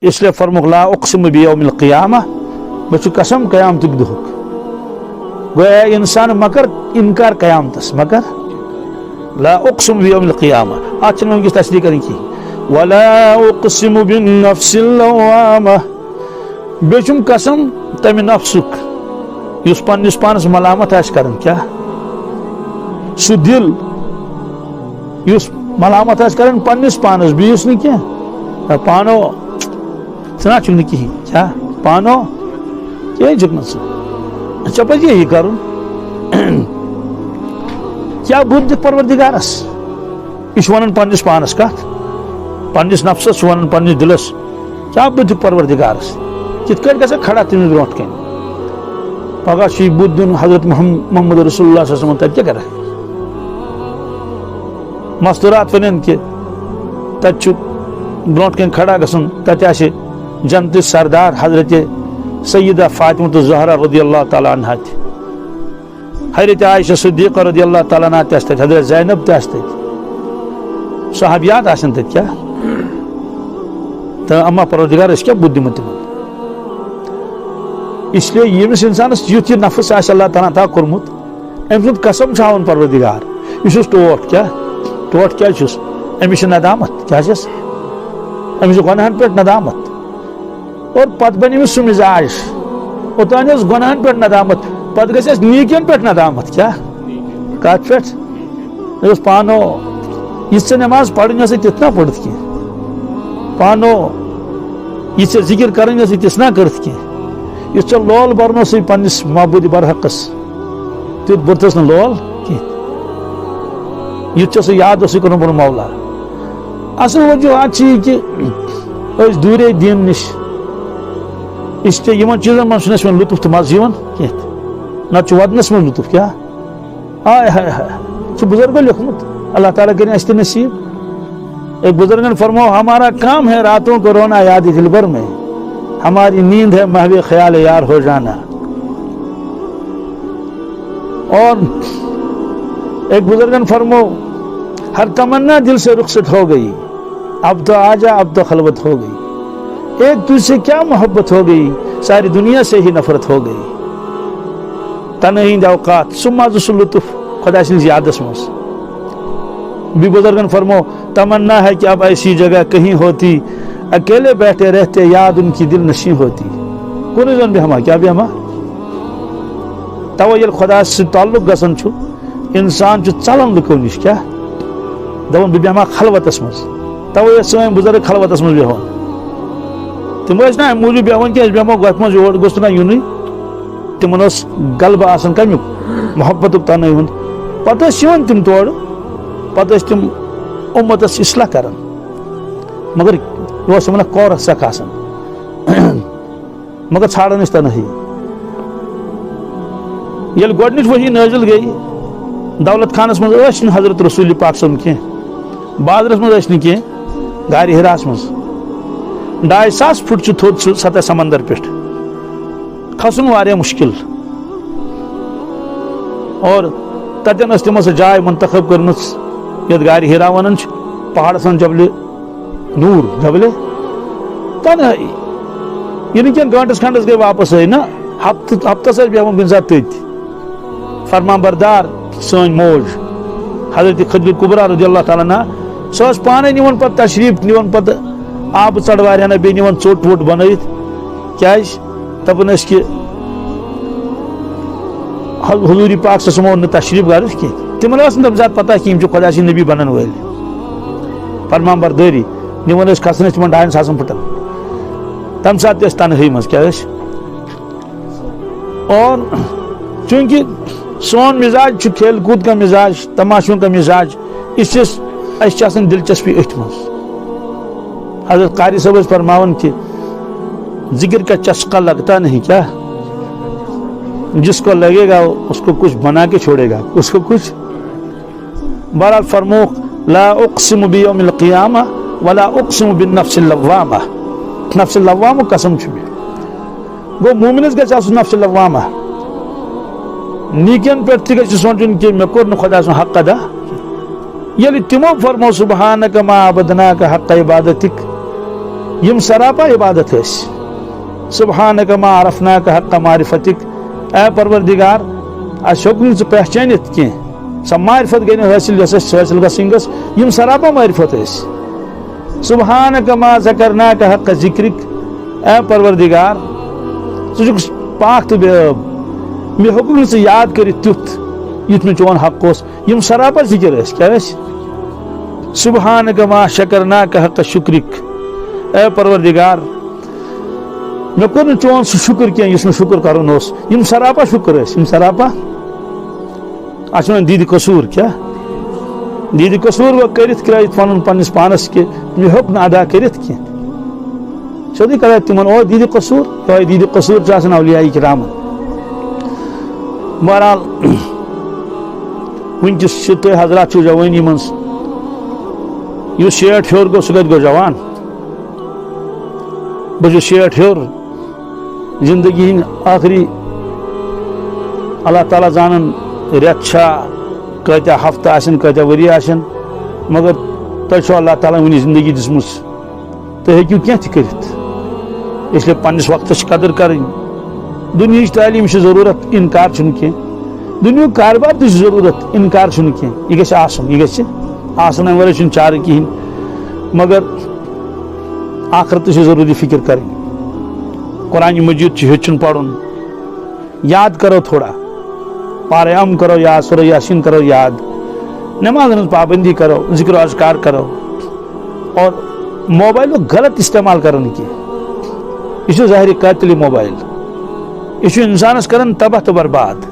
اس لیے فرموک لا اقسم بیوم القیامہ بچ قسم قیامتک دہک گویا انسان مگر انکار قیامتس مگر لا اقسم بیوم القیامہ آج چلیں ونکس تصدیق کریں کی ولا اقسم بالنفس اللوامہ بیچم قسم تمہ نفسک یس پنس پانس ملامت آس کرن کیا سہ دل یس ملامت آس کرن پنس پانس بیس نہ کی پانو ثنا چھ نہ کہین کیا پانو کیا جگن اچھا پہ یہی کرن کیا بود دت پروردگارس یہ ونان پنس پانس کت پنس نفسس ونان پنس دلس کیا بود دت پروردگارس کت کٹ گژھِ کھڑا تمس برونٹ کن پگہ چھ بود دین حضرت محمد رسول اللہ صلی اللہ علیہ وسلم تت کیا کرے مستورات ونن کہ تت برونٹ کن کھڑا گژھن تت آسہ جنت سردار حضرت سیدہ فاطمہ الزہرا رضی اللہ تعالیٰ عنہ تہ حضرت عائشہ صدیقہ رضی اللہ تعالیٰ عنہ تہ تت حضرت زینب تہ تت صحابیات آسن تت کیا تو اما پروردگار کیا بود دمت تمن اس لیے یمس انسانس یت یہ نفس آس اللہ تعالیٰ عطا کورمت ام سند قسم ہاون پروردگار یہ ٹوٹ کیا چھس امس ندامت کیا چھس امس گناہن پہ ندامت اور پتہ بن امس سہ مزاج اوتان گناہن پہ ندامت پتہ گھس نیکین پہ ندامت کیا کت پہ پانو یہ نماز پڑھنی تتنا پڑھت کی پانو یہ ذکر کرنی تس نہ کرت کی یہ لول برنو سی پنس معبود برحقس تیت برتس نا لول کی یہ سہ یاد کر بن مولا اصل وجوہات یہ کہ دورے دین نش اس لیے یمن چیزن من لطف تو مزہ کی نت ودنس من لطف کیا ہائے ہائے ہائے یہ بزرگوں لکھمت اللہ تعالیٰ کریں اس نصیب ایک بزرگن فرماؤ ہمارا کام ہے راتوں کو رونا یاد دل بھر میں ہماری نیند ہے محو خیال یار ہو جانا اور ایک بزرگن فرماؤ ہر تمنا دل سے رخصت ہو گئی اب تو آجا اب تو خلوت ہو گئی ایک تجھ سے کیا محبت ہو گئی ساری دنیا سے ہی نفرت ہو گئی تنہند اوقات سماز لطف خدا سن یادس مز بھی بزرگن فرمو تمنا ہے کہ اب ایسی جگہ کہیں ہوتی اکیلے بیٹھے رہتے یاد ان کی دل نشیں ہوتی کون زن بھی ہما کیا بھی ہما تو یل خدا سے تعلق گسن چھو انسان چھو چلن لکو نش کیا دون بھی ہما خلوتس مز تو یہ سوئن بزرگ خلوتس مز بیہون تم نا موجود بیہون کہ بیہمو گوت مز یور گوست نا یونی تمن غلبہ آسان کمیک محبت تنہی ہند پتہ یون تم تور پتہ تم امتس اصلاح کران مگر یہ ون کور سکھ آسان مگر ژھانڈان تنہی یل گۄڈنِچ وحی نازل گئی دولت خانس مز حضرت رسول پاک صن کی بازرس مز کی غار ہراس مز 2,500 فٹ تھوٚد سطح سمندر پہ کھسن واریاہ مشکل اور تتن تمو سہ جائے منتخب کرمژ یت غار ہرا ونان پہاڑس جبل نور جبل تنہائی یہ نی گنٹس کھنڈس گئی واپس آئی نا ہفتس بیہون کن سات تھی فرمان بردار سن موج حضرت خدیجہ کبریٰ رضی اللہ تعالیٰ عنہ سہ پانے نوان پتہ تشریف نوان پتہ آب ژڑ واریاہ بیٚیہِ نوان ژوٚٹ ووٚٹ بنٲیِتھ کیازِ دپان ٲسۍ کہ حضور پاک صلی اللہ علیہ وسلم اون نہٕ تشریف غرض کینٛہہ تمن ٲس نہٕ تمہِ ساتہٕ پتہ کہِ یِم چھِ خۄدا سٕنٛدۍ نبی بنن وٲلۍ فرمان بردٲری نوان ٲسۍ کھسان ٲسۍ تمن 2,000 فٹن تمہِ ساتہٕ تہِ ٲسۍ تنہٲیی منٛز کیٛاہ ٲسۍ اور چونکہ سون مزاج چھُ کھیل کوٗد کا مزاج تماشوں کا مزاج اسی چھِ آسان دلچسپی أتھۍ منٛز حضرت قاری صاحب فرماون کہ ذکر کا چسکا لگتا نہیں کیا جس کو لگے گا اس کو کچھ بنا کے چھوڑے گا اس کو کچھ بہرحال فرموک لا اقسم بیوم القیامہ ولا اقسم بالنفس اللوامہ نفس اللوامہ قسم چھ گو مومنس گژھِ آسُن نفس اللوامہ نیکین پہ تہ گژھِ سونچُن کہ مےٚ کوٚر نہٕ خۄدا سُنٛد حق ادا ییٚلہِ تِمو فرمو سبحانک ما عبدناک حق عبادتک یم سراپا عبادت ٲسۍ سبحانک ما عرفناک حق معرفتک اے پروردگار اَسہِ ہیوٚک نہٕ ژٕ پہچٲنِتھ کینٛہہ سۄ معرفت گٔے نہٕ حٲصِل یۄس اَسہِ حٲصِل گژھٕنۍ گٔژھ یم سراپا معرفت ٲسۍ سبحانک ما ذکرناک حق ذکرک اے پروردگار ژٕ چھُکھ پاک تہٕ بے عٲب مےٚ ہیوٚکُکھ نہٕ ژٕ یاد کٔرِتھ تیُتھ یُتھ نہٕ چون حق اوس یم سراپا ذکر ٲسۍ کیٛاہ ٲسۍ سبحانک ما شکرناک حق شکرک اے پروردگار مےٚ کوٚر نہٕ چون سُہ شُکر کینٛہہ یُس نہٕ شُکر کَرُن اوس یم سراپا شُکر ٲسۍ یم سراپا اَتھ چھِ وَنان دیٖدِ قصوٗر کیٛاہ دیٖدِ قصوٗر وۄنۍ کٔرِتھ کرٲیِتھ پَنُن پنٛنِس پانَس کہِ مےٚ ہیوٚک نہٕ ادا کٔرِتھ کینٛہہ سیوٚدُے کَران تِمن او دیٖدِ قصوٗر یِہوٚے دیٖدِ قصوٗر چھُ آسان اولیاء کرامن بہرحال وٕنکٮ۪س چھِ تُہۍ حضرات چھِو جوٲنی منٛز یُس 60 ہیوٚر گوٚو سُہ کَتہِ گوٚو جوان بہٕ چھُس 60 ہیوٚر زندگی ہٕنٛدۍ ٲخری اللہ تعالیٰ زانن رٮ۪تھ چھا کۭتیاہ ہفتہٕ آسن کۭتیاہ ؤری آسن مگر تۄہہِ چھو اللہ تعالیٰ وٕنہِ زندگی دِژمٕژ تُہۍ ہیٚکِو کینٛہہ تہِ کٔرِتھ اسلیے پنٛنِس وقتس چھِ قدٕر کَرٕنۍ دُنہِچ تعلیٖم چھِ ضروٗرت اِنکار چھُنہٕ کینٛہہ دُنیہُک کاربار تہِ چھُ ضروٗرت اِنکار چھُنہٕ کینٛہہ یہِ گژھِ آسُن یہِ گژھِ آسُن اَمہِ ورٲے چھُنہٕ چارٕ کِہیٖنۍ مگر آخرتٕچ چھِ ضروٗری فِکر کَرٕنۍ قرآنہِ مجیٖد چھُ ہیٚچھُن پَرُن یاد کرو تھوڑا پارے ام کرو یاد سورہ یاسین کرو یاد نمازن ہٕنٛز پابندی کرو ذکر و اذکار کرو اور موبائلُک غلط استعمال کرو نہٕ کینٛہہ یہ چھُ ظٲہرِ قٲتِلِ موبائل یہ چھُ انسانس کران تباہ تہٕ برباد